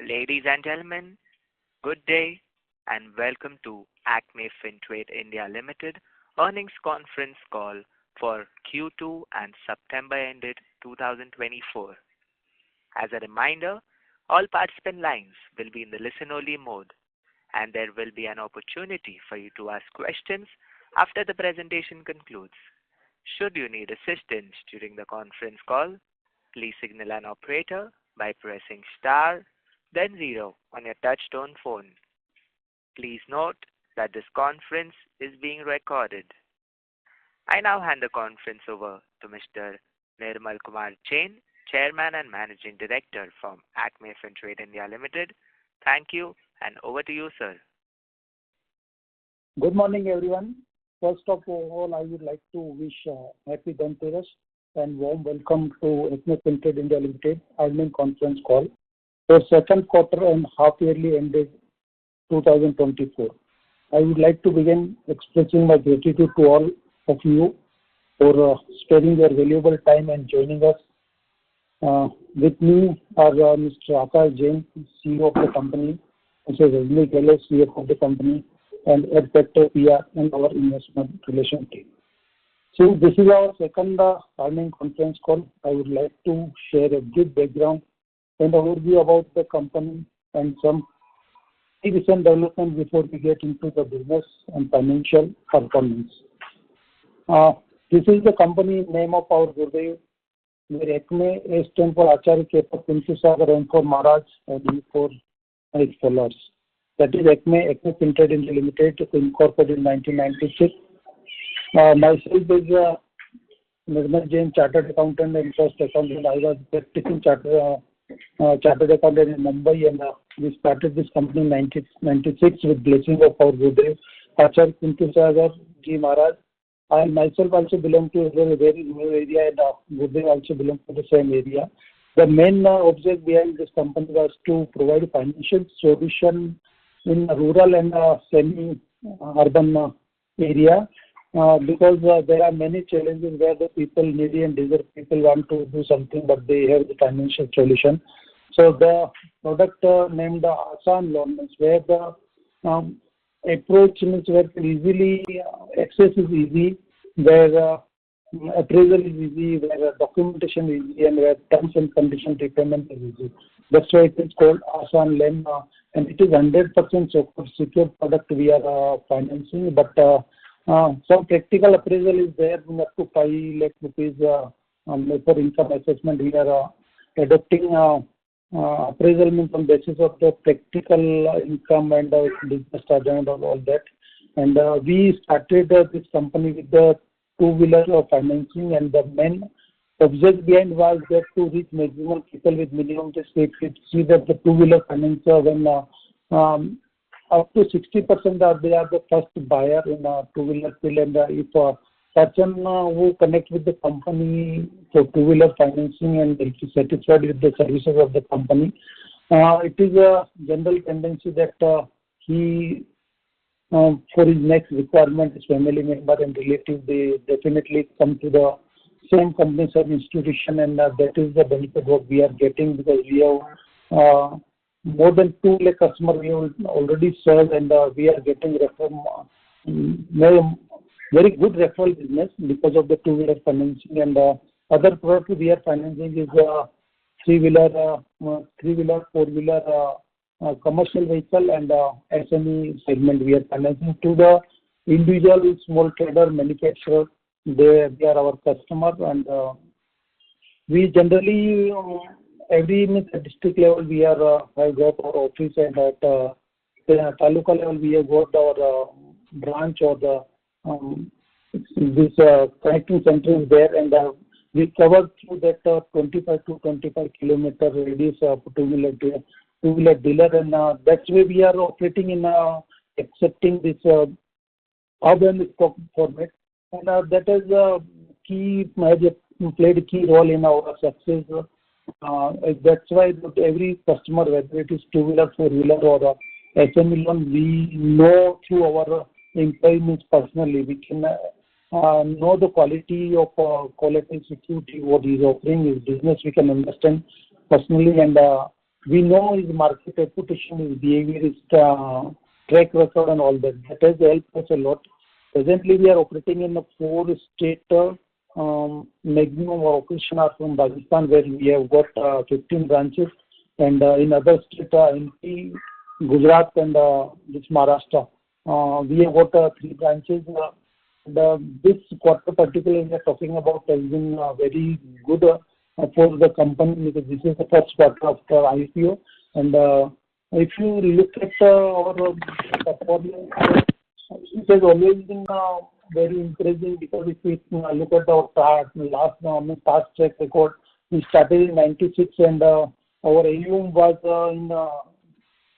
Ladies and gentlemen, good day and welcome to Akme Fintrade India Limited earnings conference call for Q2 and September ended 2024. As a reminder, all participant lines will be in the listen-only mode, and there will be an opportunity for you to ask questions after the presentation concludes. Should you need assistance during the conference call, please signal an operator by pressing star then 0 on your touch-tone phone. Please note that this conference is being recorded. I now hand the conference over to Mr. Nirmal Kumar Jain, Chairman and Managing Director from Akme Fintrade India Limited. Thank you, and over to you, sir. Good morning, everyone. First of all, I would like to wish happy Dhanteras and warm welcome to Akme Fintrade India Limited earnings conference call for second quarter and half yearly ended 2024. I would like to begin expressing my gratitude to all of you for sparing your valuable time and joining us. With me are Mr. Akash Jain, CEO of the company, Mr. Rajni Gehle, CFO of the company, and Ed Factor PR and our investment relation team. Since this is our second earnings conference call, I would like to share a brief background and overview about the company and some recent developments before we get into the business and financial performance. This is the company name of our Gurudev, where Akme stands for Acharya Kepa Kunti Sagar, M for Maharaj, and E for as follows. That is Akme Fintrade India Limited, incorporated in 1996. Myself is Nirmal Jain, Chartered Accountant and Trust Accountant. I was practicing Chartered Accountant in Mumbai, and we started this company in 1996 with blessing of our Gurudev, Acharya Kunti Sagar Ji Maharaj. I myself also belong to a very rural area, and Gurudev also belongs to the same area. The main object behind this company was to provide financial solution in rural and semi-urban area. Because there are many challenges where the people, needy and desperate people, want to do something, but they have the financial solution. So the product named Asan Loan is where the approach means where easily access is easy, where appraisal is easy, where documentation is easy, and where terms and condition repayment is easy. That's why it is called Asan Loan, and it is 100% secure product we are financing, but some practical appraisal is there up to 5 lakh rupees for income assessment. We are adopting appraisal means on basis of the practical income and business charge and all that. And we started this company with the two-wheeler financing, and the main object behind was that to reach maximum people with minimum just see that the two-wheeler financer when up to 60% they are the first buyer in a two-wheeler field, and if a person who connect with the company for two-wheeler financing and is satisfied with the services of the company, it is a general tendency that he for his next requirement, his family member and relative, they definitely come to the same company or institution, and that is the benefit what we are getting, because we have more than 2 lakh customers we have already served, and we are getting very good referral business because of the two-wheeler financing. And other product we are financing is three-wheeler, four-wheeler, commercial vehicle, and SME segment we are financing to the individual small trader manufacturer. They are our customer, and we generally every district level we are have got our office, and at taluka level we have got our branch or the this connecting center is there, and we cover through that 25 to 25 kilometer radius of two-wheeler dealer, and that's where we are operating in accepting this urban stock format, and that is played a key role in our success. That's why every customer, whether it is two-wheeler, four-wheeler or SME loan, we know through our employees personally. We can know the quality of quality security what he is offering his business. We can understand personally, and we know his market reputation, his behavior, his track record and all that. That has helped us a lot. Presently, we are operating in 4 states. Maximum of operation are from Rajasthan, where we have got 15 branches, and in other states, MP, Gujarat, and this Maharashtra. We have got 3 branches. This quarter particularly we are talking about has been very good for the company, because this is the first quarter after IPO. And if you look at our performance, it has always been very encouraging, because if we look at our past track record, we started in 96, and our AUM was in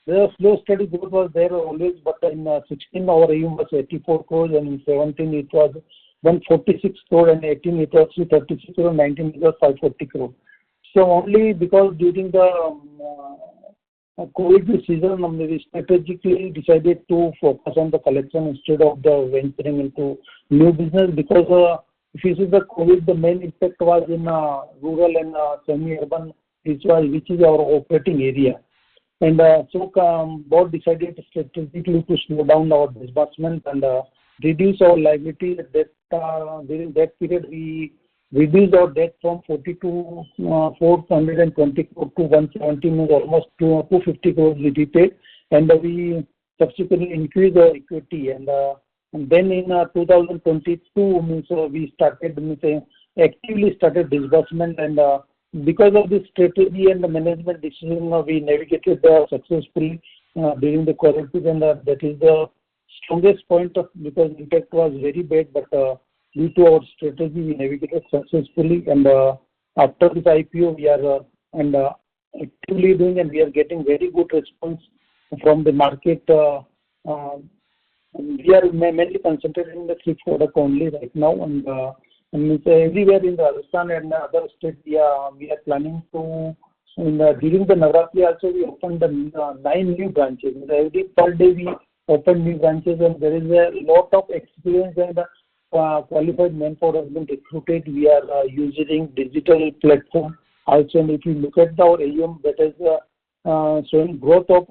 the slow steady growth was there always, but in 16 our AUM was 84 crores, and in 17 it was 146 crore, and 18 it was 336 crore, 19 it was 540 crore. So only because during the COVID season, we strategically decided to focus on the collection instead of the venturing into new business, because if you see the COVID, the main impact was in rural and semi-urban, which is our operating area. And so board decided strategically to slow down our disbursement and reduce our liability. During that period, we reduced our debt from 420 crore to 170, means almost 250 crores we repaid, and we subsequently increased our equity. And then in 2022, means we started, actively started disbursement, and because of this strategy and the management decision, we navigated successfully during the COVID, and that is the strongest point because impact was very bad, but due to our strategy, we navigated successfully. And after this IPO, we are actively doing, and we are getting very good response from the market. We are mainly concentrated in the 3 product only right now, and everywhere in Rajasthan and other states, we are planning to. During the Navratri also, we opened 9 new branches. Every per day we open new branches, and there is a lot of experience and qualified manpower has been recruited. We are using digital platform also, and if you look at our AUM, that is showing growth of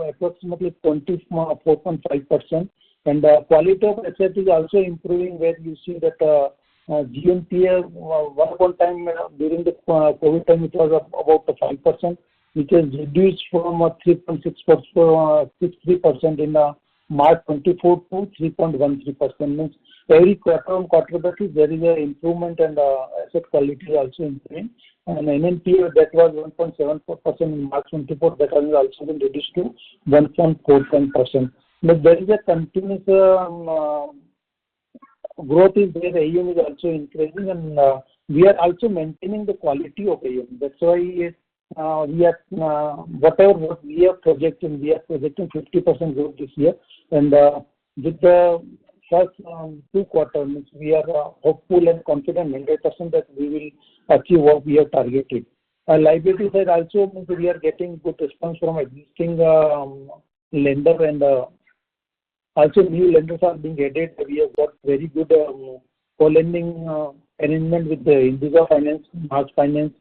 approximately 24.5%, and quality of asset is also improving, where you see that GNPA one upon time during the COVID time it was about 5%, which has reduced from 3.63% in March 24 to 3.13%. Means every quarter on quarter basis there is an improvement, and asset quality is also improving. And NNPA that was 1.74% in March 24, that has also been reduced to 1.47%. But there is a continuous growth is there. AUM is also increasing, and we are also maintaining the quality of AUM. That's why we are whatever what we are projecting 50% growth this year, and with the first 2 quarters, we are hopeful and confident 100% that we will achieve what we have targeted. Liability side also, we are getting good response from existing lender, and also new lenders are being added. We have got very good co-lending arrangement with the Indigo Finance, March Finance,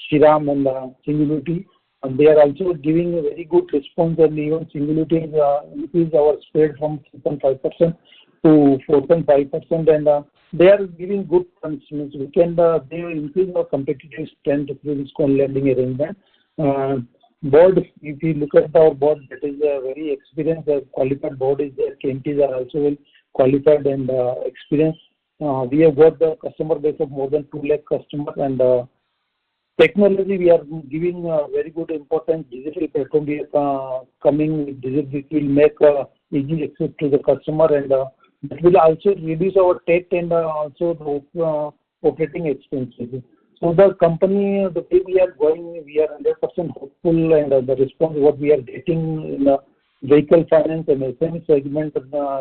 Shriram, and Singularity. And they are also giving a very good response, and even Singularity increased our spread from 3.5% to 4.5%, and they are giving good terms. Means we can they will increase our competitive strength through this co-lending arrangement. Board, if you look at our board, that is a very experienced, qualified board is there. KMPs are also well qualified and experienced. We have got the customer base of more than 2 lakh customers, and technology we are giving very good importance. Digital platform we are coming with digital, which will make easy access to the customer, and that will also reduce our debt and also the operating expenses. So the company, the way we are going, we are 100% hopeful, and the response what we are getting in the vehicle finance and SME segment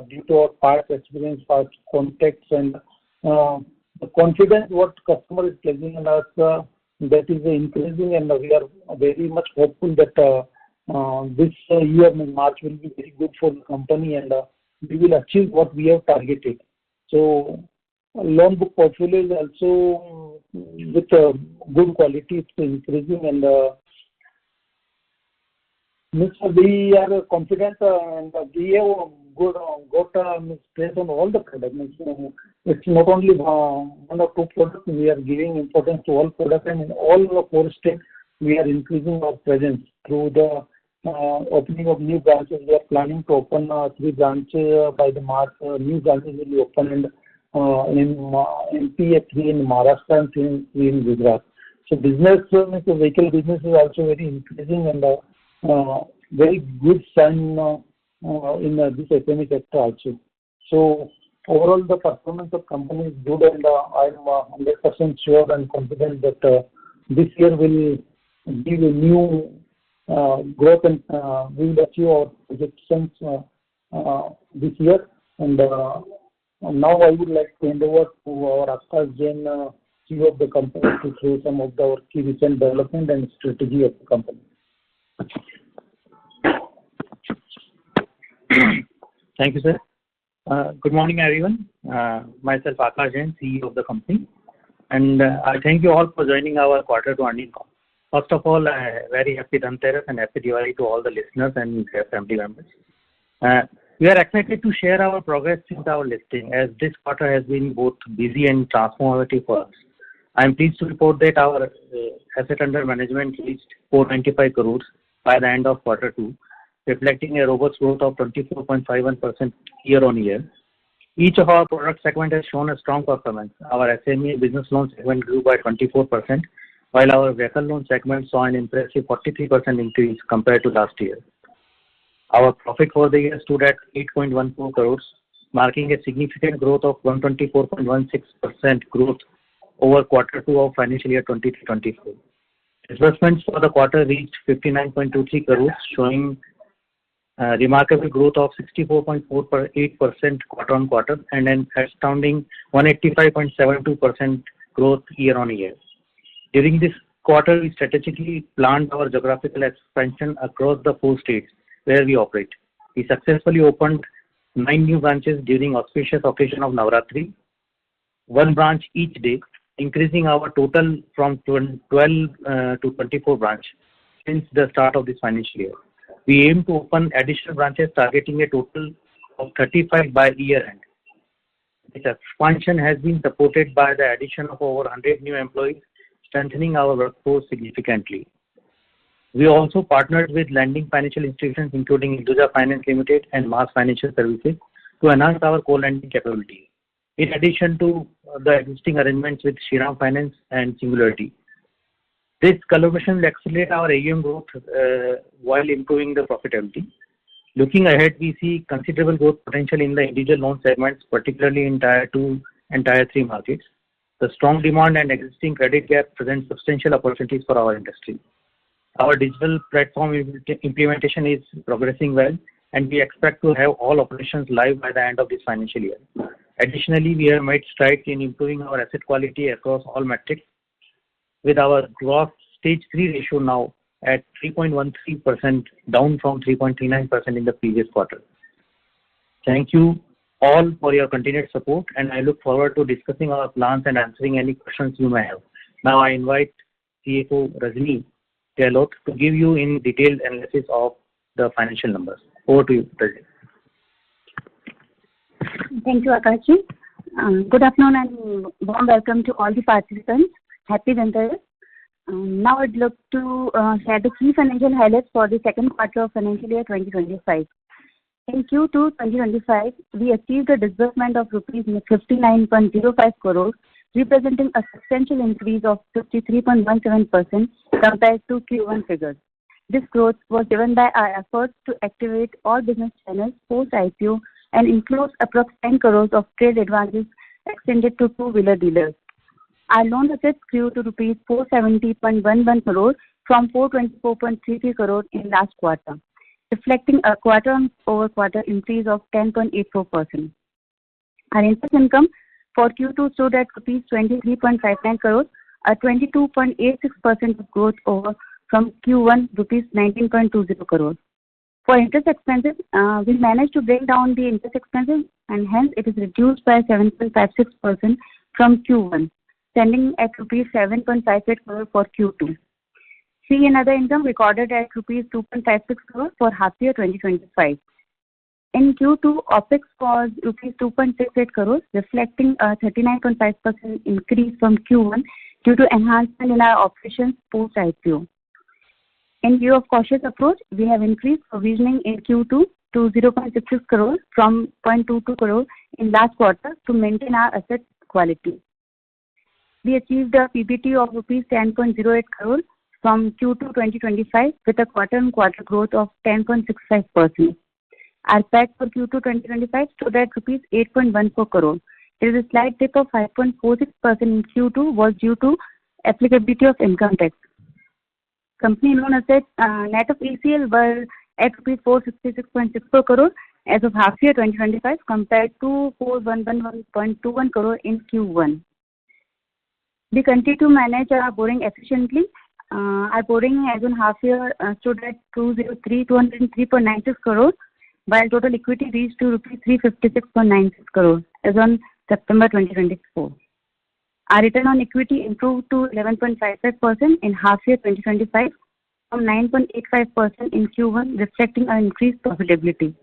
due to our past experience, past contacts, and the confidence what customer is placing in us, that is increasing, and we are very much hopeful that this year, March, will be very good for the company, and we will achieve what we have targeted. So loan book portfolio is also with good quality, it's increasing, and We are confident and we have got place on all the products. It's not only one or two products. We are giving importance to all products, and in all the 4 states we are increasing our presence through the opening of new branches. We are planning to open 3 branches by the March. New branches will be opened in MP, 3 in Maharashtra, and 3 in Gujarat. So business, the vehicle business is also very increasing, and very good sign in this SME sector also. So overall, the performance of company is good, and I'm 100% sure and confident that this year will give a new growth, and we will achieve our projections this year. And now I would like to hand over to our Akash Jain, CEO of the company, to share some of our key recent development and strategy of the company. Thank you, sir. Good morning, everyone. Myself, Akash Jain, CEO of the company, and I thank you all for joining our quarter 2 earnings call. First of all, very happy Dhanteras and happy Diwali to all the listeners and their family members. We are excited to share our progress since our listing, as this quarter has been both busy and transformative for us. I am pleased to report that our asset under management reached 495 crores by the end of quarter 2, reflecting a robust growth of 24.51% year-on-year. Each of our product segment has shown a strong performance. Our SME business loan segment grew by 24%, while our vehicle loan segment saw an impressive 43% increase compared to last year. Our profit for the year stood at 8.14 crores, marking a significant growth of 124.16% growth over quarter 2 of financial year 2024. Disbursements for the quarter reached 59.23 crores, showing remarkable growth of 64.48% quarter-on-quarter and an astounding 185.72% growth year-on-year. During this quarter, we strategically planned our geographical expansion across the 4 states where we operate. We successfully opened 9 new branches during auspicious occasion of Navratri, 1 branch each day, increasing our total from 12 to 24 branch since the start of this financial year. We aim to open additional branches, targeting a total of 35 by year end. This expansion has been supported by the addition of over 100 new employees, strengthening our workforce significantly. We also partnered with lending financial institutions including Hinduja Finance Limited and Mass Financial Services to enhance our co-lending capabilities, in addition to the existing arrangements with Shriram Finance and Singularity. This collaboration will accelerate our AUM growth while improving the profitability. Looking ahead, we see considerable growth potential in the individual loan segments, particularly in Tier 2 and Tier 3 markets. The strong demand and existing credit gap present substantial opportunities for our industry. Our digital platform implementation is progressing well, and we expect to have all operations live by the end of this financial year. Additionally, we have made strides in improving our asset quality across all metrics, with our gross stage 3 ratio now at 3.13%, down from 3.39% in the previous quarter. Thank you all for your continued support, and I look forward to discussing our plans and answering any questions you may have. Now I invite CFO Rajni Gehlot to give you in detailed analysis of the financial numbers. Over to you, Rajni. Thank you, Akash. Good afternoon and warm welcome to all the participants. Happy Dhanteras. Now I'd like to share the key financial highlights for the second quarter of financial year 2025. In Q2 2025, we achieved a disbursement of rupees 59.05 crores, representing a substantial increase of 53.17% compared to Q1 figures. This growth was driven by our efforts to activate all business channels post IPO and includes approximately 10 crores of trade advances extended to two-wheeler dealers. Our loan assets grew to rupees 470.11 crores from 424.33 crores in last quarter, reflecting a quarter-over-quarter increase of 10.84%. Our interest income for Q2 stood at rupees 23.59 crores, a 22.86% growth over from Q1 rupees 19.20 crores. For interest expenses, we managed to bring down the interest expenses, and hence it is reduced by 7.56% from Q1, standing at rupees 7.58 crores for Q2. Fee and other income recorded at rupees 2.56 crore for half year 2025. In Q2, OPEX was rupees 2.68 crores, reflecting a 39.5% increase from Q1 due to enhancement in our operations post-IPO. In view of cautious approach, we have increased provisioning in Q2 to 0.66 crores from 0.22 crore in last quarter to maintain our asset quality. We achieved a PBT of rupees 10.08 crores from Q2 2025 with a quarter-on-quarter growth of 10.65%. Our PAT for Q2 2025 stood at rupees 8.14 crore. There is a slight dip of 5.46% in Q2 was due to applicability of income tax. Company loan assets net of ECL were at rupees 466.64 crore as of half year 2025 compared to 411.21 crore in Q1. We continue to manage our borrowing efficiently. Our borrowing as on half year stood at 203.96 crore, while total equity reached to rupees 356.96 crore as on September 2024. Our return on equity improved to 11.55% in half year 2025 from 9.85% in Q1, reflecting our increased profitability.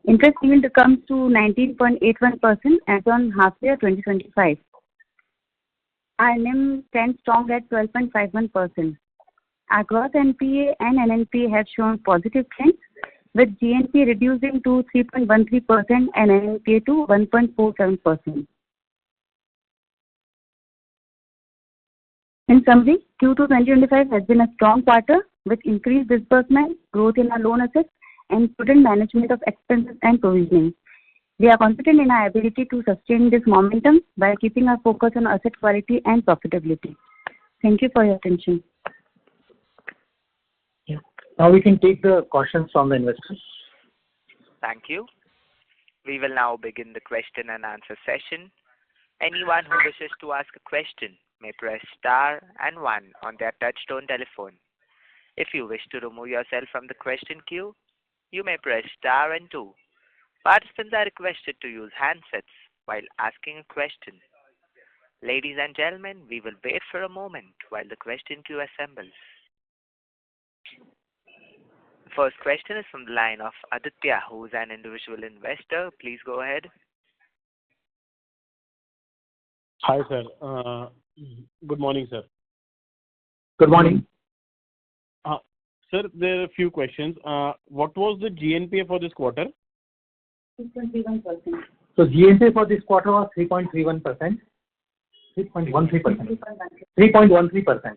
Interest yield comes to 19.81% as on half year 2025. Our NIM stands strong at 12.51%. Our gross NPA and NNPA have shown positive trends, with GNPA reducing to 3.13% and NNPA to 1.47%. In summary, Q2 2025 has been a strong quarter with increased disbursement, growth in our loan assets, and prudent management of expenses and provisioning. We are confident in our ability to sustain this momentum by keeping our focus on asset quality and profitability. Thank you for your attention. Yeah. Now we can take the questions from the investors. Thank you. We will now begin the question and answer session. Anyone who wishes to ask a question may press star and 1 on their touchtone telephone. If you wish to remove yourself from the question queue, you may press star and 2. Participants are requested to use handsets while asking a question. Ladies and gentlemen, we will wait for a moment while the question queue assembles. The first question is from the line of Aditya, who is an individual investor. Please go ahead. Hi, sir. Good morning, sir. Good morning. Sir, there are a few questions. What was the GNPA for this quarter? 3.31%. So GNPA for this quarter was 3.31%. 3.13%. 3.13%.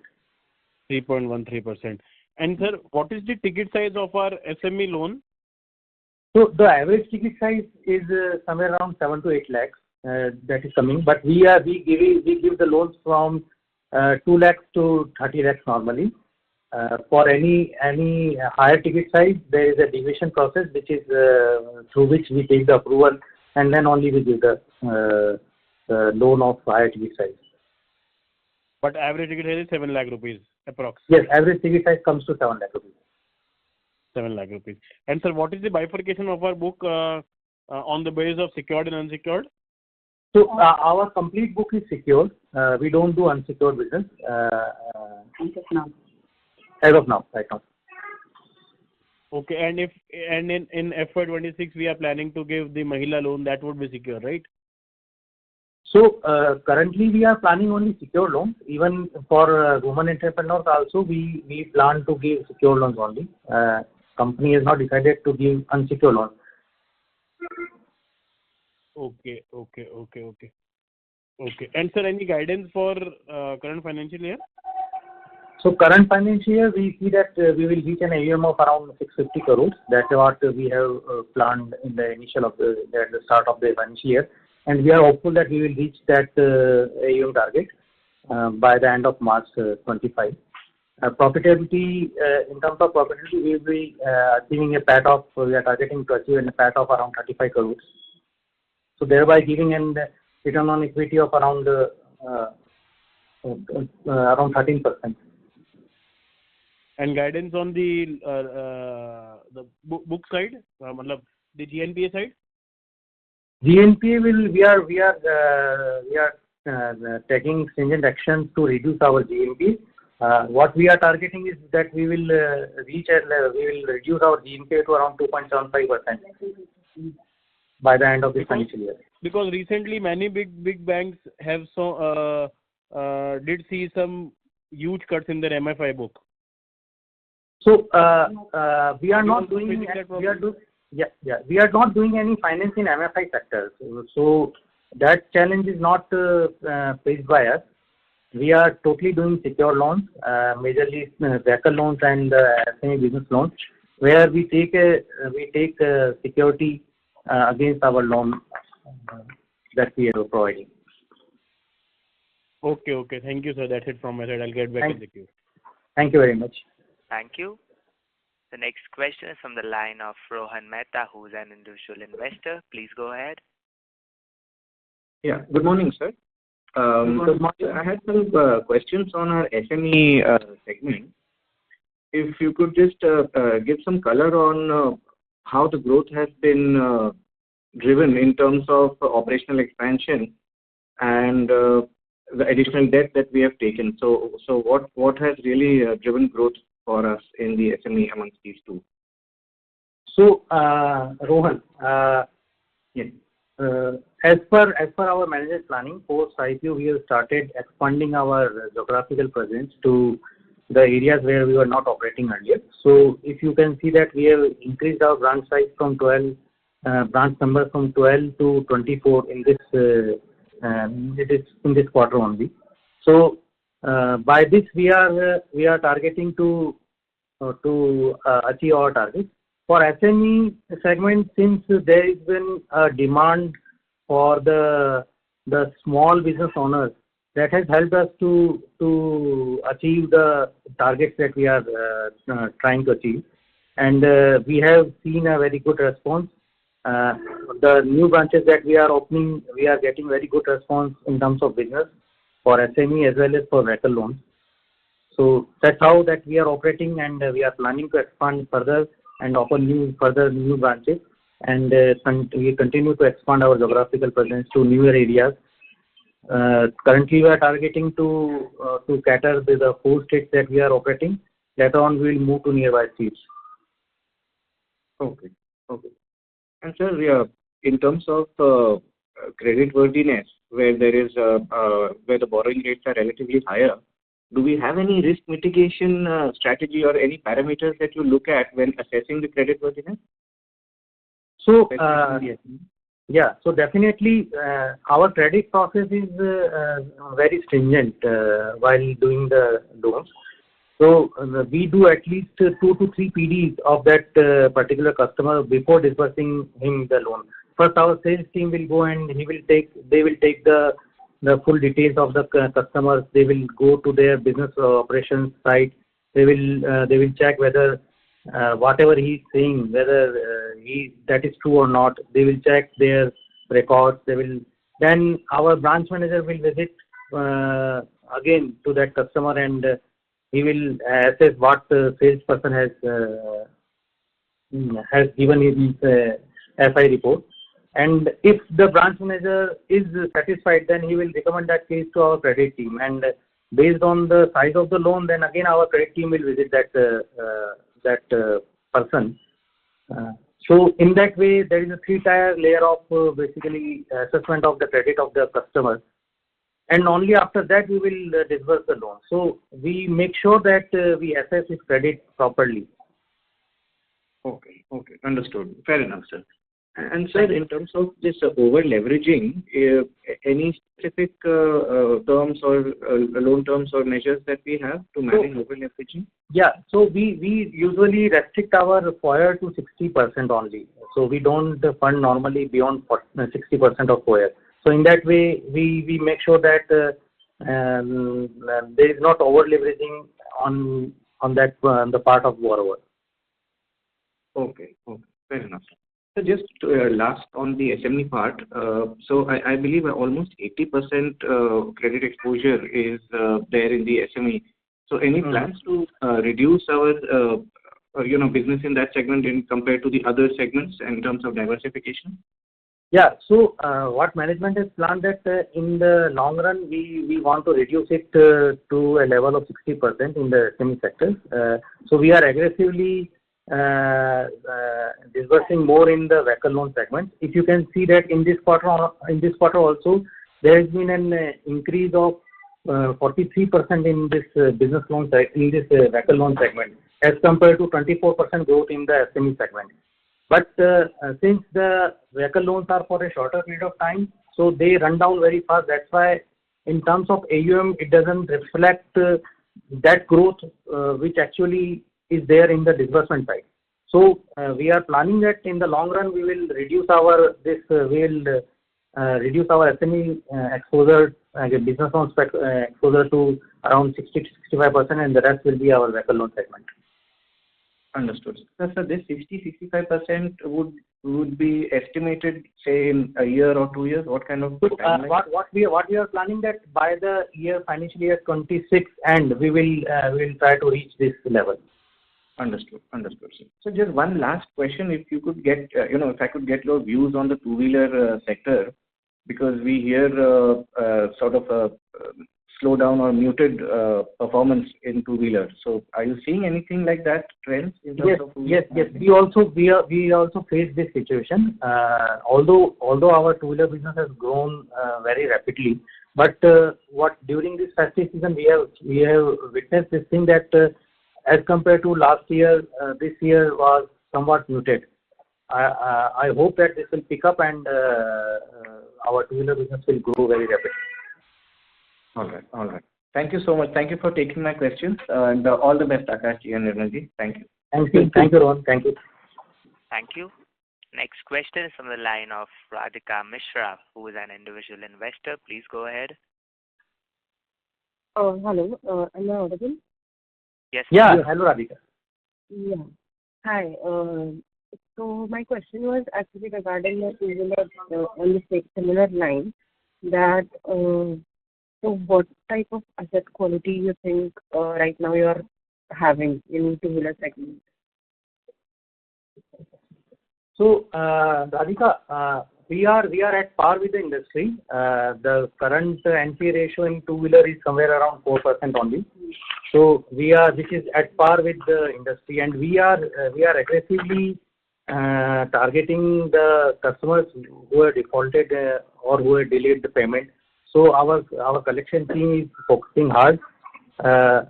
3.13%. And sir, what is the ticket size of our SME loan? So the average ticket size is somewhere around 7 to 8 lakhs. That is coming, but we give the loans from 2 lakhs to 30 lakhs normally. For any higher ticket size, there is a deviation process which is through which we take the approval, and then only we give the loan of higher ticket size. But average ticket size is 7 lakh rupees approx. Yes, average ticket size comes to 7 lakh rupees. 7 lakh rupees. And sir, what is the bifurcation of our book on the basis of secured and unsecured? So our complete book is secured. We don't do unsecured business. As of now, right now. Okay, and in FY26 we are planning to give the Mahila loan, that would be secure, right? So currently we are planning only secure loans. Even for women entrepreneurs also, we plan to give secure loans only. Company has not decided to give unsecured loans. Okay. And sir, any guidance for current financial year? So current financial year, we see that we will reach an AUM of around 650 crores. That's what we have planned in the initial of the start of the financial year, and we are hopeful that we will reach that AUM target by the end of March 25. Profitability, in terms of profitability, we will be achieving a PAT of, we are targeting to achieve a PAT of around 35 crores. So thereby giving a return on equity of around 13%. And guidance on the book side, the GNPA side? GNPA we are taking stringent action to reduce our GNPA. What we are targeting is that we will reduce our GNPA to around 2.75% by the end of this financial year. Because recently many big banks have did see some huge cuts in their MFI book. So we are not doing any finance in MFI sector. So that challenge is not faced by us. We are totally doing secure loans, majorly vehicle loans and SME business loans, where we take security against our loan that we are providing. Okay. Thank you, sir. That's it from my side. I'll get back in the queue. Thank you very much. Thank you. The next question is from the line of Rohan Mehta, who's an individual investor. Please go ahead. Yeah. Good morning, sir. Good morning. I had some questions on our SME segment. If you could just give some color on how the growth has been driven in terms of operational expansion and the additional debt that we have taken. So what has really driven growth for us in the SME amongst these two? So, Rohan, yes. As per our manager's planning, post IPO, we have started expanding our geographical presence to the areas where we were not operating earlier. So, if you can see that we have increased our branch size from 12 branch number from 12 to 24 in this quarter only. So, by this we are targeting to achieve our target. For SME segment, since there has been a demand for the small business owners, that has helped us to achieve the targets that we are trying to achieve. And we have seen a very good response. The new branches that we are opening, we are getting very good response in terms of business for SME as well as for vehicle loans. So that's how that we are operating, and we are planning to expand further and open further new branches, and we continue to expand our geographical presence to newer areas. Currently, we are targeting to cater the 4 states that we are operating. Later on, we will move to nearby states. Okay. And sir, in terms of credit worthiness, where where the borrowing rates are relatively higher, do we have any risk mitigation strategy or any parameters that you look at when assessing the credit worthiness? So, so definitely our credit process is very stringent while doing the loans. So we do at least 2 to 3 PDs of that particular customer before disbursing him the loan. First, our sales team will go and they will take the full details of the customers. They will go to their business operations site. They will check whether whatever he is saying, whether that is true or not. They will check their records. Then our branch manager will visit again to that customer, and he will assess what the salesperson has given his FI report. And if the branch manager is satisfied, then he will recommend that case to our credit team. And based on the size of the loan, then again our credit team will visit that person. So in that way, there is a 3-tier layer of basically assessment of the credit of the customer. And only after that we will disburse the loan. So we make sure that we assess his credit properly. Okay. Understood. Fair enough, sir. And sir, in terms of this over leveraging, any specific terms or loan terms or measures that we have to manage over leveraging? Yeah. So we usually restrict our FOIR to 60% only. So we don't fund normally beyond 60% of FOIR. So in that way, we make sure that there is not over leveraging on the part of borrower. Okay. Fair enough. So just last on the SME part, so I believe almost 80% credit exposure is there in the SME. So any plans to reduce our business in that segment compared to the other segments in terms of diversification? Yeah. So what management has planned that in the long run, we want to reduce it to a level of 60% in the SME sector. So we are aggressively disbursing more in the vehicle loan segment. If you can see that in this quarter also, there has been an increase of 43% in this business loan in this vehicle loan segment as compared to 24% growth in the SME segment. But since the vehicle loans are for a shorter period of time, so they run down very fast. That's why in terms of AUM, it doesn't reflect that growth which actually is there in the disbursement side. So we are planning that in the long run we will reduce our SME exposure, business loan exposure to around 60 to 65%, and the rest will be our vehicle loan segment. Understood. So this 60-65% would be estimated, say, in a year or 2 years? What kind of timeline? What we are planning that by the financial year 26 end, we will try to reach this level. Understood. So just one last question, if you could get, if I could get your views on the two-wheeler sector, because we hear sort of a slowdown or muted performance in two-wheelers. So are you seeing anything like that trends in terms of Yes. We also face this situation. Although our two-wheeler business has grown very rapidly, but what during this festive season we have witnessed this thing that as compared to last year, this year was somewhat muted. I hope that this will pick up and our two-wheeler business will grow very rapidly. All right. Thank you so much. Thank you for taking my questions, and all the best, Akash ji and Nirmal ji. Thank you. Thank you, Rohan. Thank you. Thank you. Next question is from the line of Radhika Mishra, who is an individual investor. Please go ahead. Hello. Am I audible? Yes. Yeah. Hello, Radhika. Yeah. Hi. So my question was actually regarding the two-wheeler on the similar line that so what type of asset quality you think right now you are having in two-wheeler segment? So, Radhika, we are at par with the industry. The current NPA ratio in two-wheeler is somewhere around 4% only. So which is at par with the industry, and we are aggressively targeting the customers who are defaulted or who have delayed the payment. So our collection team is focusing hard. And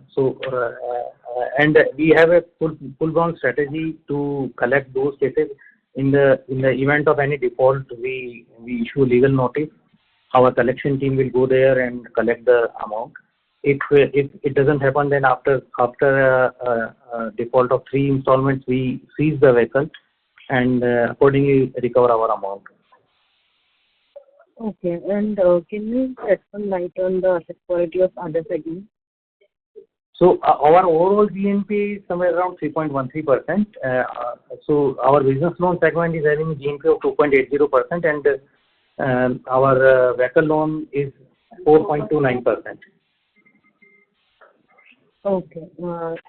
we have a full-blown strategy to collect those cases. In the event of any default, we issue legal notice. Our collection team will go there and collect the amount. If it doesn't happen, then after a default of 3 installments, we seize the vehicle and accordingly recover our amount. Okay. And can you shed some light on the asset quality of other segments? So our overall GNPA is somewhere around 3.13%. So our business loan segment is having a GNPA of 2.80%, and our vehicle loan is 4.29%. Okay.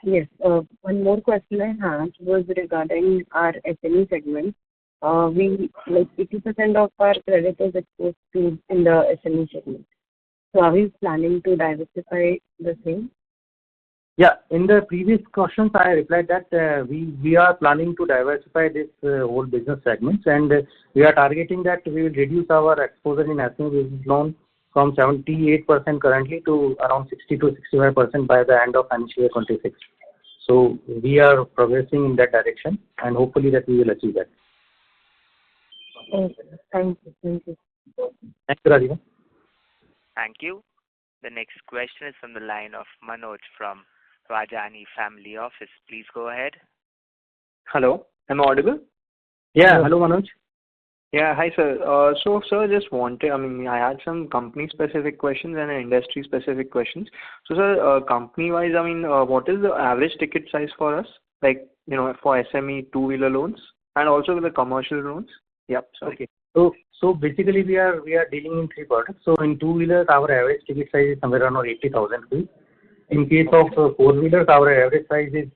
Yes. One more question I had was regarding our SME segment. We 80% of our credit is exposed to in the SME segment. So are we planning to diversify the same? Yeah. In the previous questions, I replied that we are planning to diversify this whole business segments, and we are targeting that we will reduce our exposure in SME business loan from 78% currently to around 60 to 65% by the end of financial year 26. So we are progressing in that direction, and hopefully that we will achieve that. Okay. Thank you. Thank you, Radhika. Thank you. The next question is from the line of Manoj from Rajani Family Office. Please go ahead. Hello. Am I audible? Yeah. Hello, Manoj. Yeah. Hi, sir. So, sir, just wanted, I had some company-specific questions and industry-specific questions. So, sir, company-wise, what is the average ticket size for us, for SME two-wheeler loans and also the commercial loans? Yep. Sorry. Okay. So basically, we are dealing in 3 products. So in two-wheelers, our average ticket size is somewhere around 80,000 rupees. In case of four-wheelers, our average ticket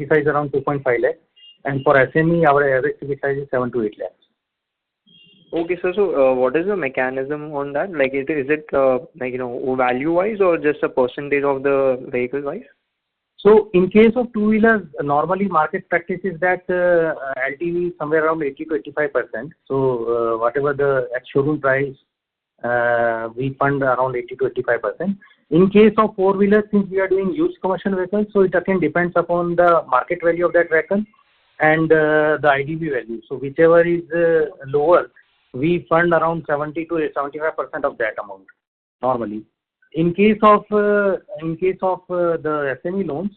size is around 2.5 lakhs. And for SME, our average ticket size is 7 to 8 lakhs. Okay, sir. So, what is the mechanism on that? Like, is it like, value-wise or just a percentage of the vehicle-wise? So in case of two-wheelers, normally market practice is that LTV is somewhere around 80 to 85%. So whatever the ex-showroom price, we fund around 80 to 85%. In case of four-wheelers, since we are doing used commercial vehicles, so it again depends upon the market value of that vehicle and the IDV value. So whichever is lower, we fund around 70 to 75% of that amount normally. In case of the SME loans,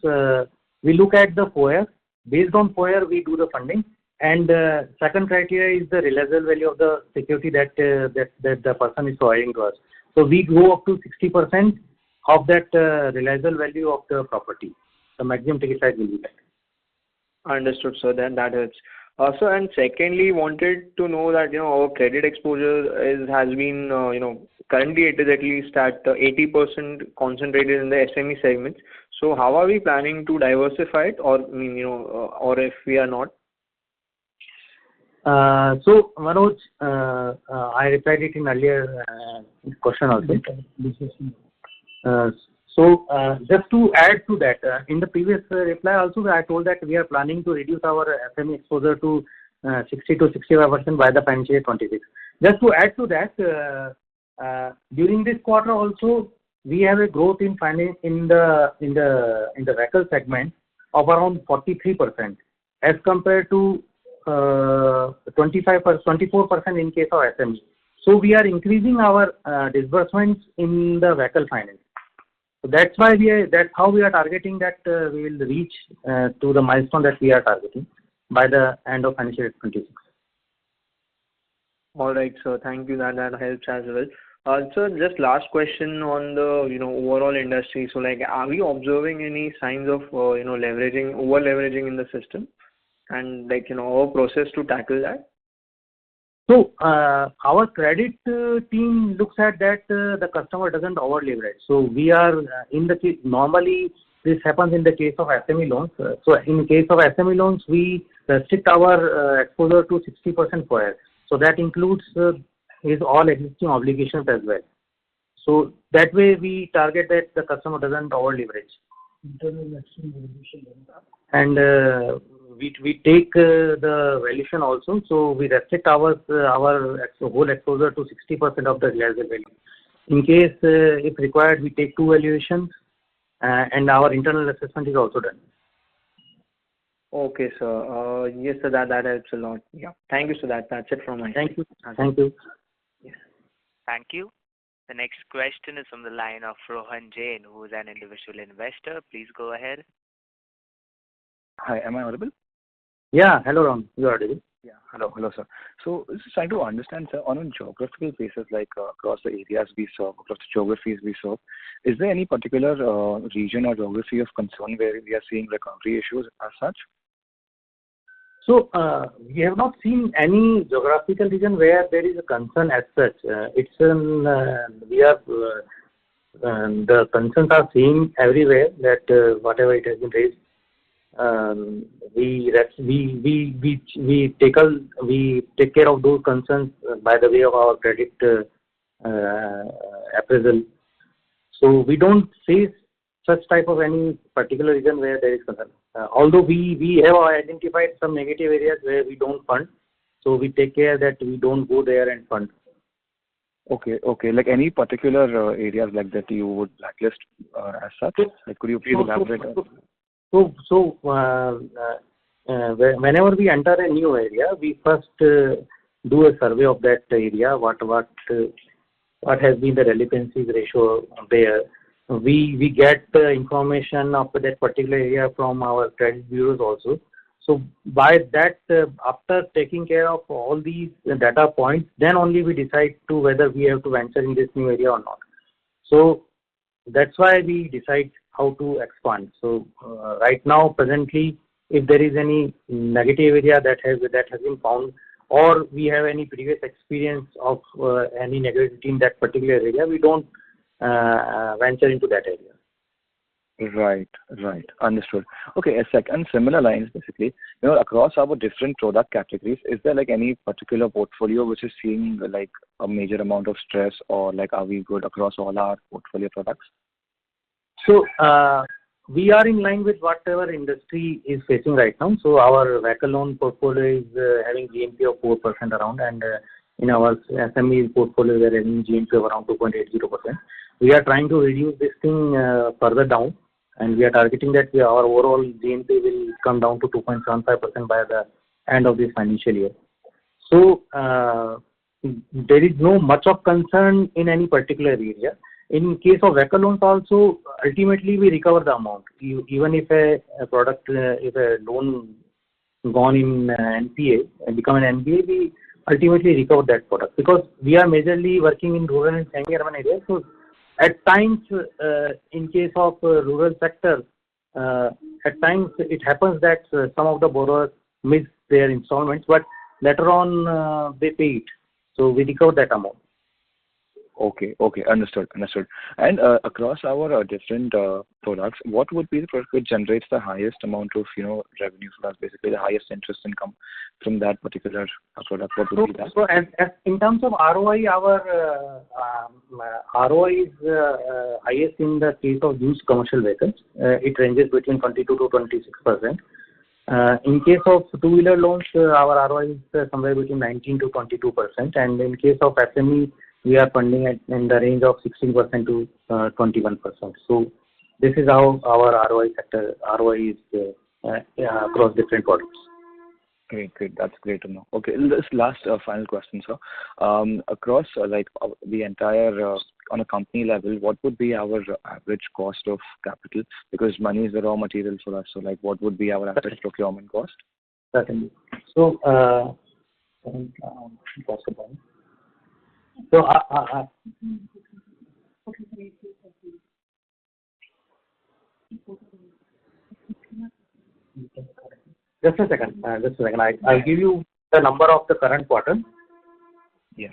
we look at the FOIR. Based on FOIR, we do the funding. And second criteria is the realizable value of the security that the person is providing to us. So we go up to 60% of that realizable value of the property. The maximum ticket size will be that. Understood, sir. Then that helps. So, and secondly, wanted to know that, our credit exposure has been, currently it is at least at 80% concentrated in the SME segment. So how are we planning to diversify it, or, or if we are not? So Manoj, I replied it in earlier question also. So just to add to that, in the previous reply also I told that we are planning to reduce our SME exposure to 60 to 65% by the financial year 26. Just to add to that, during this quarter also we have a growth in finance in the vehicle segment of around 43% as compared to 24% in case of SME. So we are increasing our disbursements in the vehicle finance. So that's why that's how we are targeting that we will reach to the milestone that we are targeting by the end of financial year 26. All right, sir. Thank you. That helps as well. Sir, just last question on the overall industry. So, like, are we observing any signs of over leveraging in the system, and like our process to tackle that? So our credit team looks at that the customer doesn't over leverage. So we are in the case, normally this happens in the case of SME loans. So in case of SME loans, we restrict our exposure to 60% FOIR. So that includes his all existing obligations as well. So that way we target that the customer doesn't over leverage. And we take the valuation also, so we restrict our whole exposure to 60% of the realizable value. In case if required, we take two valuations, and our internal assessment is also done. Okay, sir. Yes, sir. That helps a lot. Yeah. Thank you, sir. That's it from my side. Thank you. Thank you. Yes. Thank you. The next question is from the line of Rohan Jain, who is an individual investor. Please go ahead. Hi, am I audible? Yeah, hello Ram, you are audible. Yeah, hello sir. So just trying to understand, sir, on a geographical basis, like across the areas we serve, across the geographies we serve, is there any particular region or geography of concern where we are seeing recovery issues as such? So we have not seen any geographical region where there is a concern as such. It's the concerns are seen everywhere that whatever it has been raised. We take care of those concerns by the way of our credit appraisal. So we don't face such type of any particular region where there is concern. Although we have identified some negative areas where we don't fund, so we take care that we don't go there and fund. Okay. Like any particular areas like that you would blacklist as such? Like, could you please elaborate? So whenever we enter a new area, we first do a survey of that area. What has been the relevancy ratio there? We get information of that particular area from our credit bureaus also. So by that, after taking care of all these data points, then only we decide to whether we have to venture in this new area or not. So that's why we decide how to expand. So right now, presently, if there is any negative area that has been found, or we have any previous experience of any negativity in that particular area, we don't venture into that area. Right, right. Understood. Okay, a second similar lines basically. Across our different product categories, is there like any particular portfolio which is seeing like a major amount of stress, or like are we good across all our portfolio products? So we are in line with whatever industry is facing right now. So our vehicle loan portfolio is having GNP of 4% around, and in our SME portfolio we are having GNP of around 2.80%. We are trying to reduce this thing further down, and we are targeting that our overall GNP will come down to 2.75% by the end of this financial year. So there is no much of concern in any particular area. In case of vehicle loans also, ultimately we recover the amount. Even if a product, if a loan gone in NPA and become an NPA, we ultimately recover that product, because we are majorly working in rural and semi-urban areas. So at times, in case of rural sector, at times it happens that some of the borrowers miss their installments, but later on they pay it. So we recover that amount. Okay, understood. And across our different products, what would be the product which generates the highest amount of revenue for us, basically the highest interest income from that particular product? What would be that? So as in terms of ROI, our ROI is highest in the case of used commercial vehicles. It ranges between 22 to 26%. In case of two-wheeler loans, our ROI is somewhere between 19 to 22%, and in case of SME, we are funding at in the range of 16% to 21%. So this is how our ROI is across different products. Great. That's great to know. Okay, this last final question, sir. Across the entire on a company level, what would be our average cost of capital? Because money is the raw material for us. So what would be our average procurement cost? Certainly. So cost of money. So just a second. I'll give you the number of the current quarter. Yeah.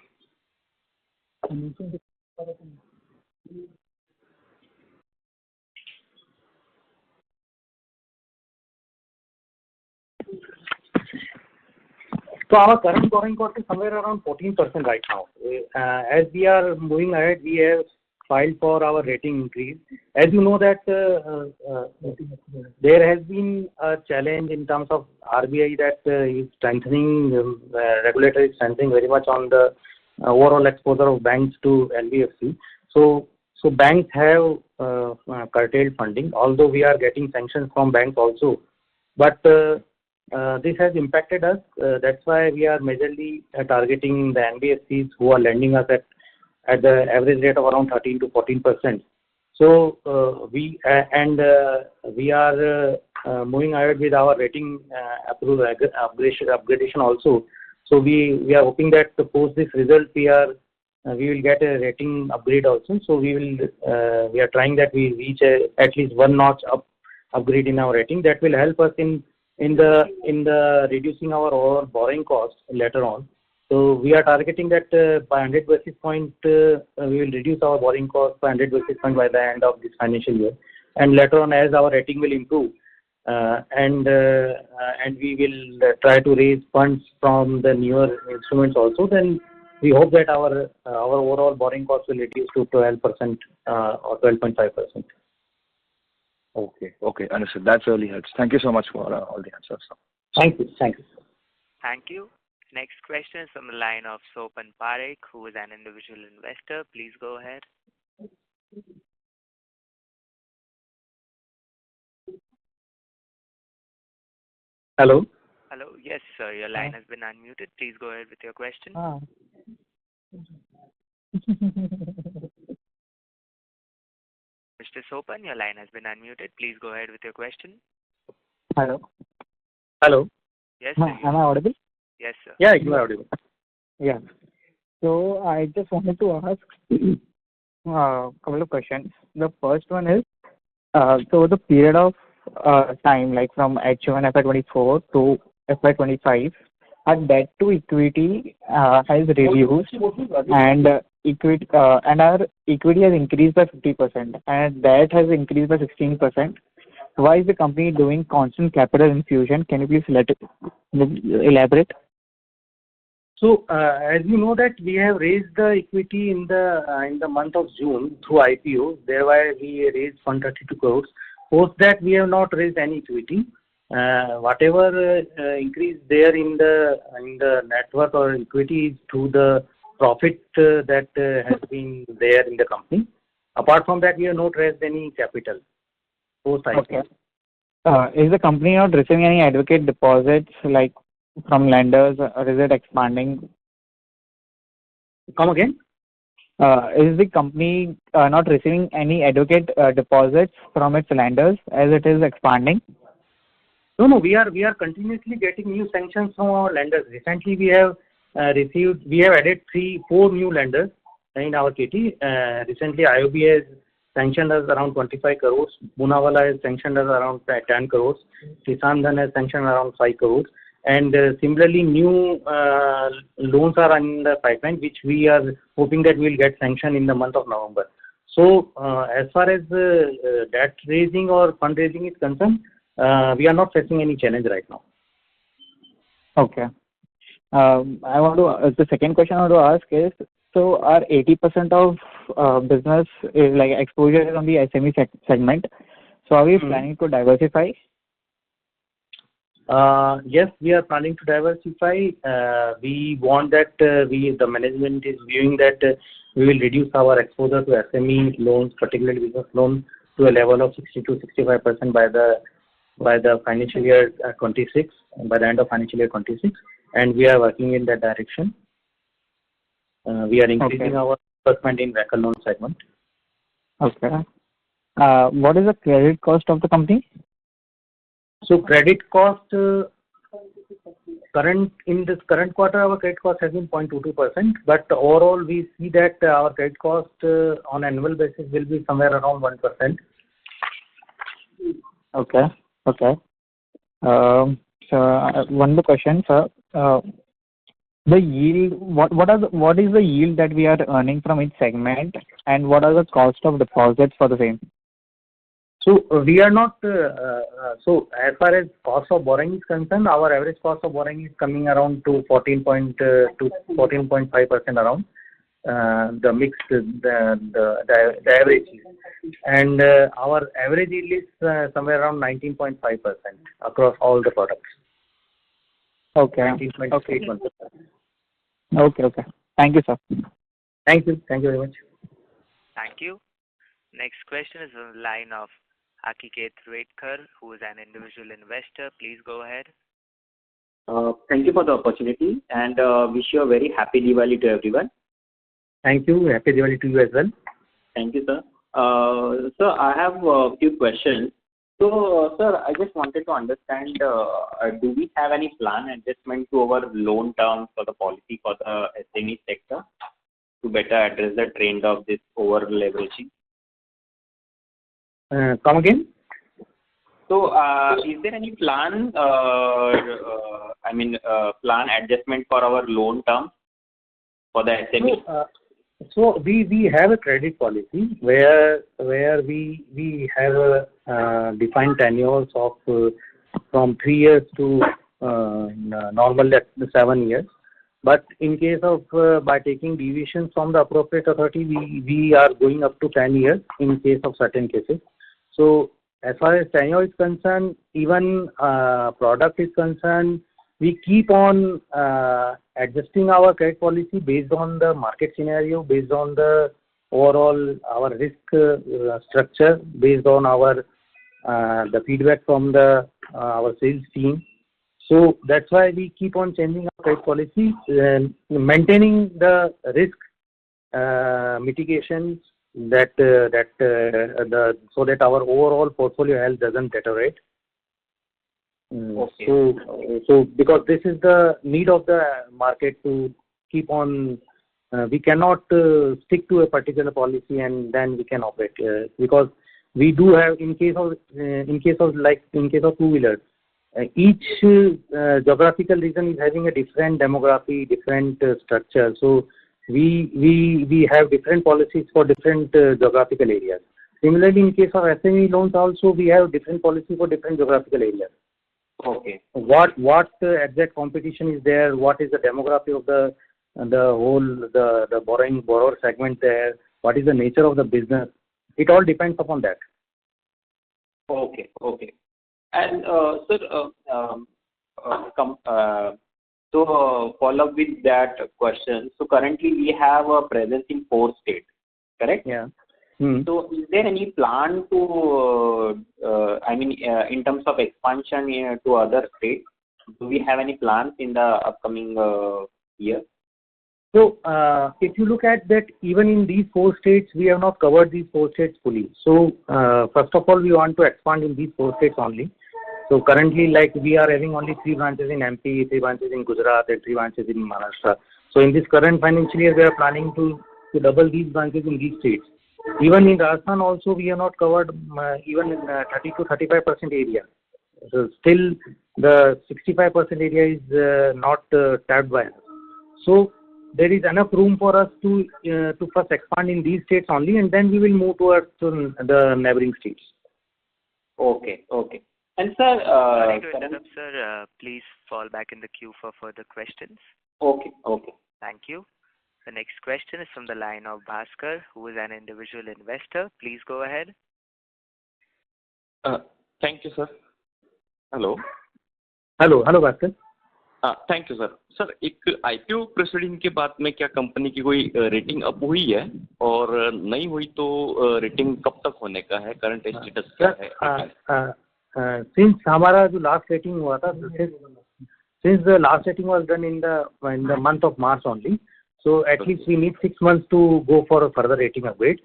So our current borrowing cost is somewhere around 14% right now. As we are moving ahead, we have filed for our rating increase. As you know that there has been a challenge in terms of RBI that is strengthening, regulator is strengthening very much on the overall exposure of banks to NBFC. So banks have curtailed funding, although we are getting sanctions from banks also. But this has impacted us. That's why we are majorly targeting the NBFCs who are lending us at the average rate of around 13 to 14%. So we are moving ahead with our rating upgradation also. So we are hoping that to post this result, we will get a rating upgrade also. So we are trying that we reach at least one notch upgrade in our rating. That will help us in the reducing our overall borrowing cost later on. So we are targeting that by 100 basis point, we will reduce our borrowing cost by 100 basis point by the end of this financial year. And later on, as our rating will improve, and we will try to raise funds from the newer instruments also, then we hope that our overall borrowing cost will reduce to 12% or 12.5%. Okay, understood. That really helps. Thank you so much for all the answers. Thank you. Thank you. Next question is from the line of Sopan Parekh, who is an individual investor. Please go ahead. Hello. Yes, sir. Your line has been unmuted. Please go ahead with your question. Mr. Sopan, your line has been unmuted. Please go ahead with your question. Hello. Yes, sir. Am I audible? Yes, sir. Yeah, you are audible. Yeah. So I just wanted to ask a couple of questions. The first one is, so the period of time, like from H1 FY24 to FY25, our debt to equity has reduced, and equity has increased by 50% and debt has increased by 16%. Why is the company doing constant capital infusion? Can you please elaborate? So, as you know that we have raised the equity in the month of June through IPO, thereby we raised 132 crores. Post that we have not raised any equity. Whatever increase there in the net worth or equity is through the profit that has been there in the company. Apart from that, we have not raised any capital post IPO. Okay. Is the company not receiving any advocate deposits like from lenders, or is it expanding? Come again? Is the company not receiving any advocate deposits from its lenders as it is expanding? No, we are continuously getting new sanctions from our lenders. Recently, we have added 4 new lenders in our kitty. Recently, IOB has sanctioned us around 25 crores. Poonawalla has sanctioned us around 10 crores. Kisan Dhan has sanctioned around 5 crores. And similarly, new loans are in the pipeline, which we are hoping that we will get sanctioned in the month of November. So, as far as debt raising or fundraising is concerned, we are not facing any challenge right now. Okay. The second question I want to ask is, so our 80% of business is like exposure is on the SME segment. So are we planning to diversify? Yes, we are planning to diversify. We want that the management is viewing that we will reduce our exposure to SME loans, particularly business loans, to a level of 60 to 65% by the financial year 26, by the end of financial year 26, and we are working in that direction. We are increasing our investment in vehicle loan segment. Okay. What is the credit cost of the company? So credit cost, in this current quarter, our credit cost has been 0.22%, but overall we see that our credit cost on annual basis will be somewhere around 1%. Okay. So one more question, sir. The yield, what is the yield that we are earning from each segment, and what are the cost of deposits for the same? So we are not. So as far as cost of borrowing is concerned, our average cost of borrowing is coming around to 14.5% around. The mix, the average, and our average yield is somewhere around 19.5% across all the products. Okay. 19.81%. Okay. Thank you, sir. Thank you very much. Thank you. Next question is on the line of Akme Fintrade, who is an individual investor. Please go ahead. Thank you for the opportunity and wish you a very happy Diwali to everyone. Thank you. Happy Diwali to you as well. Thank you, sir. Sir, I have a few questions. So, sir, I just wanted to understand, do we have any plan adjustment to our loan terms for the policy for the SME sector to better address the trend of this over leveraging? Come again? So, is there any plan, plan adjustment for our loan terms for the SME? So we have a credit policy where we have defined tenures of from 3 years to normal 7 years. But in case of by taking deviations from the appropriate authority, we are going up to 10 years in case of certain cases. So as far as tenure is concerned, even product is concerned, we keep on adjusting our credit policy based on the market scenario, based on the overall our risk structure, based on our the feedback from our sales team. So that's why we keep on changing our credit policy, maintaining the risk mitigations so that our overall portfolio health doesn't deteriorate. Okay. So because this is the need of the market to keep on, we cannot stick to a particular policy and then we can operate because we do have in case of two-wheelers, each geographical region is having a different demography, different structure. So we have different policies for different geographical areas. Similarly, in case of SME loans also, we have different policy for different geographical areas. Okay. What exact competition is there? What is the demography of the borrower segment there? What is the nature of the business? It all depends upon that. Okay. Okay. And sir, follow up with that question. So currently we have a presence in 4 states, correct? Yeah. So is there any plan to, in terms of expansion to other states? Do we have any plans in the upcoming year? So if you look at that, even in these 4 states, we have not covered these 4 states fully. So first of all, we want to expand in these 4 states only. So currently, like we are having only 3 branches in MP, 3 branches in Gujarat, and 3 branches in Maharashtra. So in this current financial year, we are planning to double these branches in these states. Even in Rajasthan also, we have not covered even in 30 to 35% area. So still, the 65% area is not tapped by us. So there is enough room for us to first expand in these states only, and then we will move towards the neighboring states. Okay. Okay. And sir, sorry to interrupt, sir. Please fall back in the queue for further questions. Okay. Okay. Thank you. The next question is from the line of Bhaskar, who is an individual investor. Please go ahead. Thank you, sir. Hello. Hello, Bhaskar. Thank you sir. Sir एक IPO proceeding के बाद में क्या company की कोई rating up हुई है और नहीं हुई तो रेटिंग कब तक होने का है, करंट स्टेटस क्या है? सिंस हमारा जो लास्ट रेटिंग हुआ था, since the last rating was done in the month of March only, so at least we need 6 months to go for a further rating upgrade.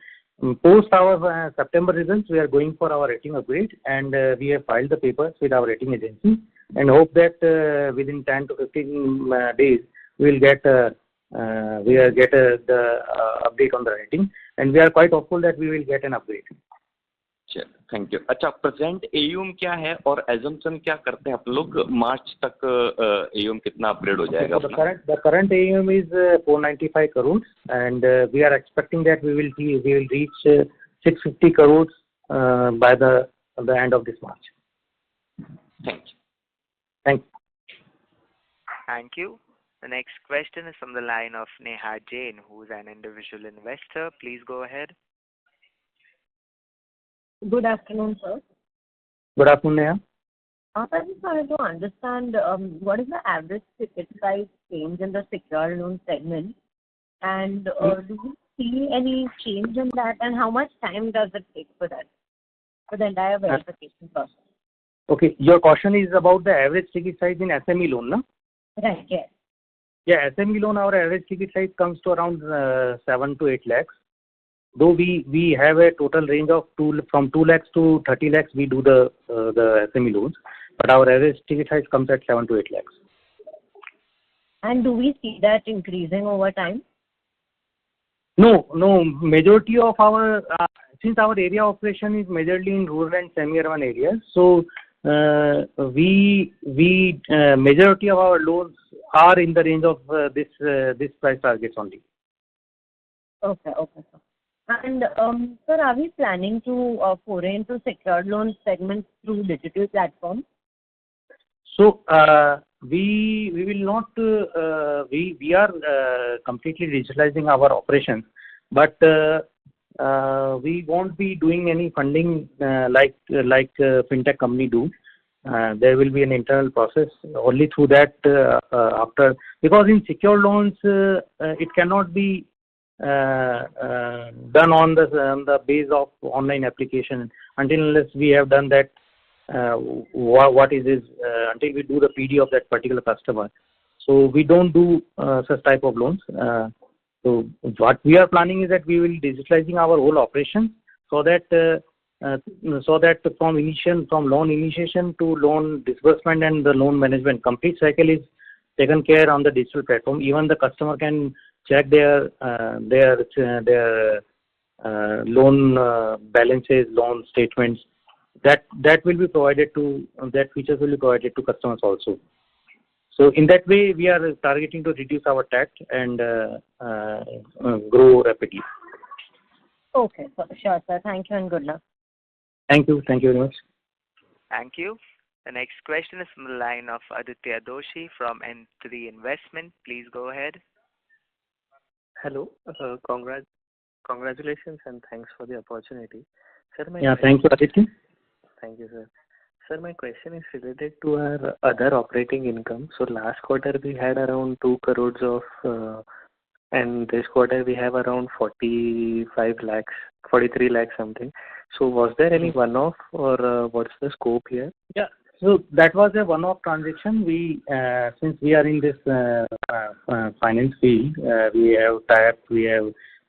Post our September results, we are going for our rating upgrade, and we have filed the papers with our rating agency and hope that within 10 to 15 days we will get the update on the rating, and we are quite hopeful that we will get an upgrade. Thank you. अच्छा, present AUM क्या है और assumption क्या करते हैं आप लोग? मार्च तक एयूएम कितना अपग्रेड हो जाएगा? The current AUM is 495 crores, and we are expecting that we will reach 650 crores by the end of this March. Thank you. Thank you. The next question is from the line of Neha Jain, who is an individual investor. Please go ahead. Good afternoon, sir. Good afternoon, Neha. I just wanted to understand what is the average ticket size change in the secured loan segment, and do you see any change in that, and how much time does it take for that, for the entire verification process? Okay, your question is about the average ticket size in SME loan, no? Right, yes. Yeah, SME loan, our average ticket size comes to around 7 to 8 lakhs. Though we have a total range of from 2 lakhs to 30 lakhs, we do the SME loans, but our average ticket size comes at 7 to 8 lakhs. And do we see that increasing over time? No. Majority of our since our area operation is majorly in rural and semi-urban areas, so we majority of our loans are in the range of this price targets only. Okay, sir. And sir, are we planning to foray into secured loan segments through digital platforms? So we will not. We are completely digitalizing our operations, but we won't be doing any funding like fintech company do. There will be an internal process only through that after, because in secured loans it cannot be done on the base of online application unless we have done that. What is this? Until we do the PD of that particular customer, so we don't do such type of loans. So what we are planning is that we will digitalizing our whole operation so that from loan initiation to loan disbursement and the loan management, complete cycle is taken care on the digital platform. Even the customer can check their loan balances, loan statements. That will be provided to, that features will be provided to customers also. So in that way, we are targeting to reduce our tax and grow rapidly. Okay, sure, sir. Thank you and good luck. Thank you. Thank you very much. Thank you. The next question is from the line of Aditya Doshi from N3 Investment. Please go ahead. Hello. Congratulations and thanks for the opportunity. Sir, Thank you, Aditya. Thank you, sir. Sir, my question is related to our other operating income. So last quarter we had around 2 crores of, and this quarter we have around 45 lakhs, 43 lakhs something. So was there any one-off or what's the scope here? Yeah. So that was a one-off transaction. Since we are in this finance field, we have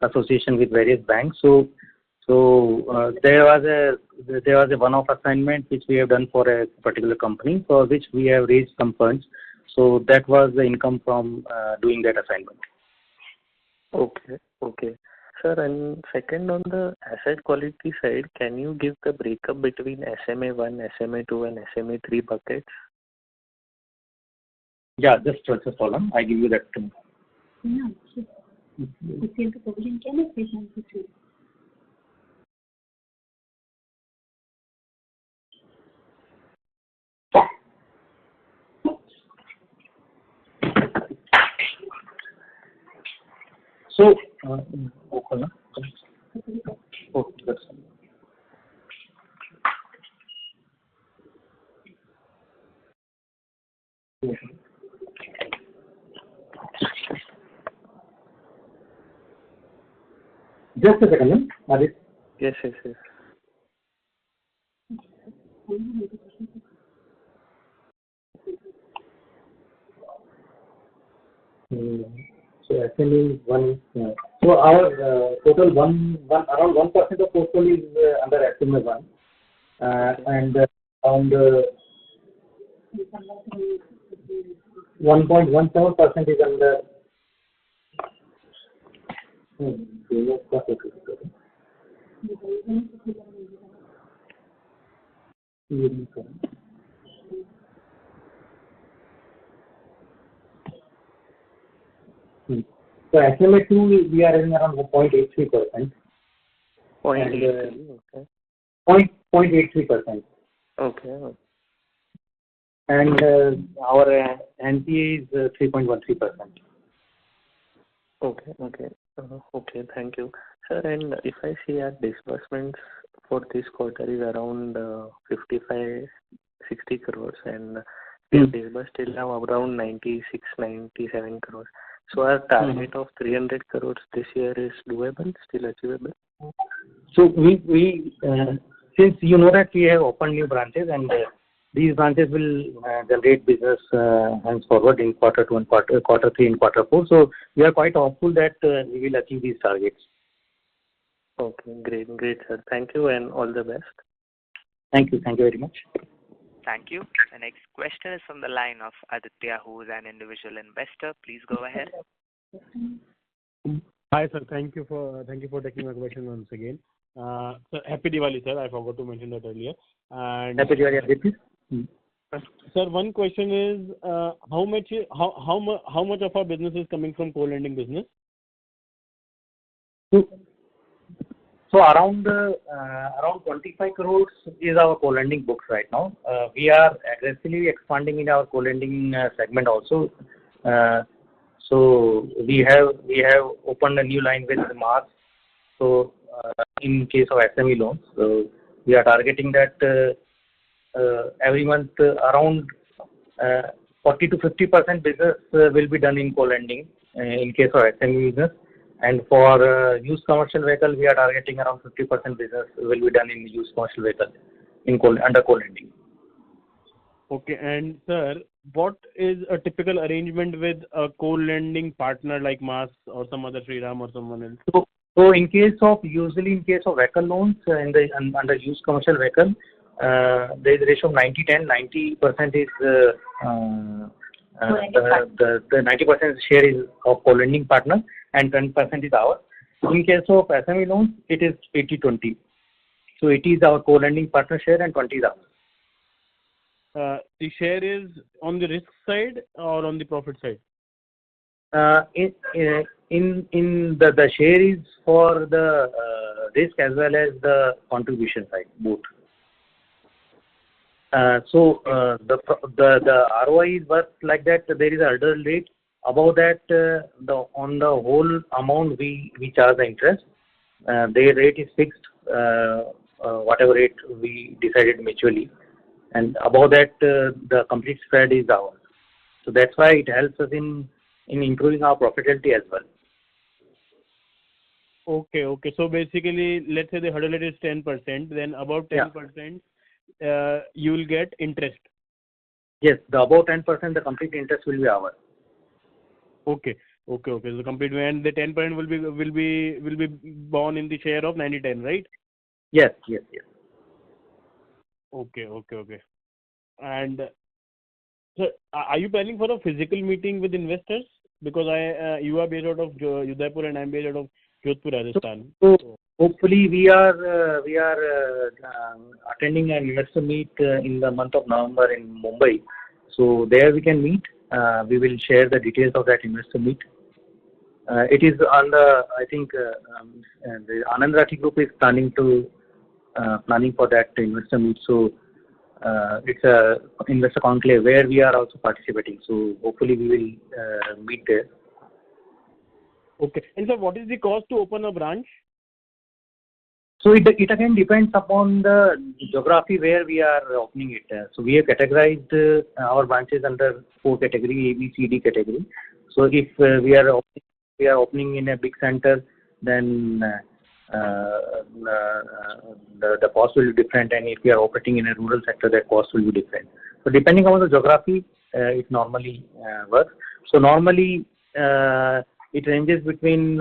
association with various banks. So there was a one-off assignment which we have done for a particular company for which we have raised some funds. So that was the income from doing that assignment. Okay. Sir, and second on the asset quality side, can you give the breakup between SMA1, SMA2 and SMA3 buckets? Yeah, just hold on. I give you that. So, that's just a second, Adit. Yes. So SME one. So our total around 1% of portfolio is under SMA one, and around 1.17% is under. So SMA 2 we are in around 0.83%. 0.83. Okay. 0.83%. Okay. And our NPA is 3.13%. Okay. Thank you, sir. And if I see our disbursements for this quarter is around 55-60 crores, and disbursed till now around 96-97 crores. So our target of 300 crores this year is doable, still achievable. So we since you know that we have opened new branches and these branches will generate business henceforward in quarter 2 and quarter 3 and quarter 4. So we are quite hopeful that we will achieve these targets. Okay, great, sir. Thank you and all the best. Thank you very much. Thank you. The next question is from the line of Aditya, who is an individual investor. Please go ahead. Hi, sir. Thank you for taking my question once again. Sir, happy Diwali, sir. I forgot to mention that earlier. And happy Diwali, Aditya. Sir, one question is how much of our business is coming from co-lending business? So around 25 crores is our co-lending books right now. We are aggressively expanding in our co-lending segment also. So we have opened a new line with Mars. So in case of SME loans, so we are targeting that every month around 40 to 50% business will be done in co-lending in case of SME business. And for used commercial vehicle, we are targeting around 50% business will be done in used commercial vehicle under co-lending. Okay, and sir, what is a typical arrangement with a co-lending partner like Mars or some other Shriram or someone else? So usually in case of vehicle loans under used commercial vehicle, there is a ratio of 90-10. 90% is the 90% share is of co-lending partner and 10% is ours. In case of SME loans, it is 80-20. So 80 is our co-lending partner share and 20 is ours. the share is on the risk side or on the profit side? In the share is for the risk as well as the contribution side, both. So the ROI is worth like that. There is a hurdle rate. Above that, on the whole amount we charge the interest. Their rate is fixed, whatever rate we decided mutually, and above that the complete spread is ours. So that's why it helps us in improving our profitability as well. Okay. So basically, let's say the hurdle rate is 10%, then above 10%, you will get interest. Yes, the above 10%, the complete interest will be ours. Okay. So complete, and the 10% will be borne in the share of 90/10, right? Yes. Okay. And so, are you planning for a physical meeting with investors? Because you are based out of Udaipur and I'm based out of Jodhpur, Rajasthan. So hopefully we are attending an investor meet in the month of November in Mumbai. So there we can meet. We will share the details of that investor meet. It is on the, I think, the Anand Rathi Group is planning for that investor meet. So it's a investor conclave where we are also participating. So hopefully we will meet there. Okay. And sir, what is the cost to open a branch? So it again depends upon the geography where we are opening it. So we have categorized our branches under 4 category, A, B, C, D category. So if we are opening in a big center, then the cost will be different, and if we are operating in a rural sector, the cost will be different. So depending on the geography, it normally works. So normally it ranges between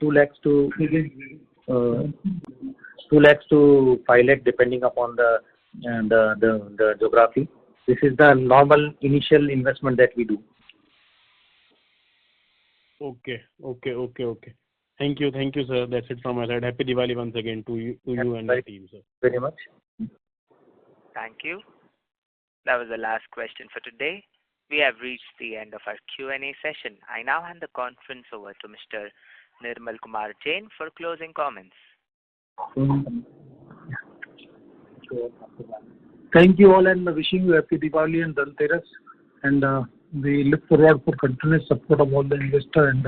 2 lakhs to 5 lakh, depending upon the geography. This is the normal initial investment that we do. Okay. Thank you, sir. That's it from my side. Happy Diwali once again to you and the team, sir. Very much. Thank you. That was the last question for today. We have reached the end of our Q&A session. I now hand the conference over to Mr. Nirmal Kumar Jain for closing comments. Thank you all, and wishing you happy Diwali and Dhanteras. And we look forward for continuous support of all the investors, and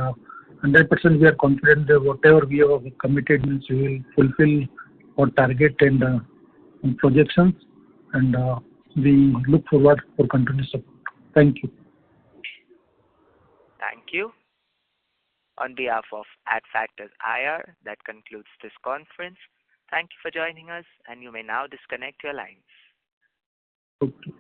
100% we are confident that whatever we have committed means we will fulfill our target and projections, and we look forward for continuous support. Thank you. Thank you. On behalf of Adfactors IR, that concludes this conference. Thank you for joining us, and you may now disconnect your lines. Okay.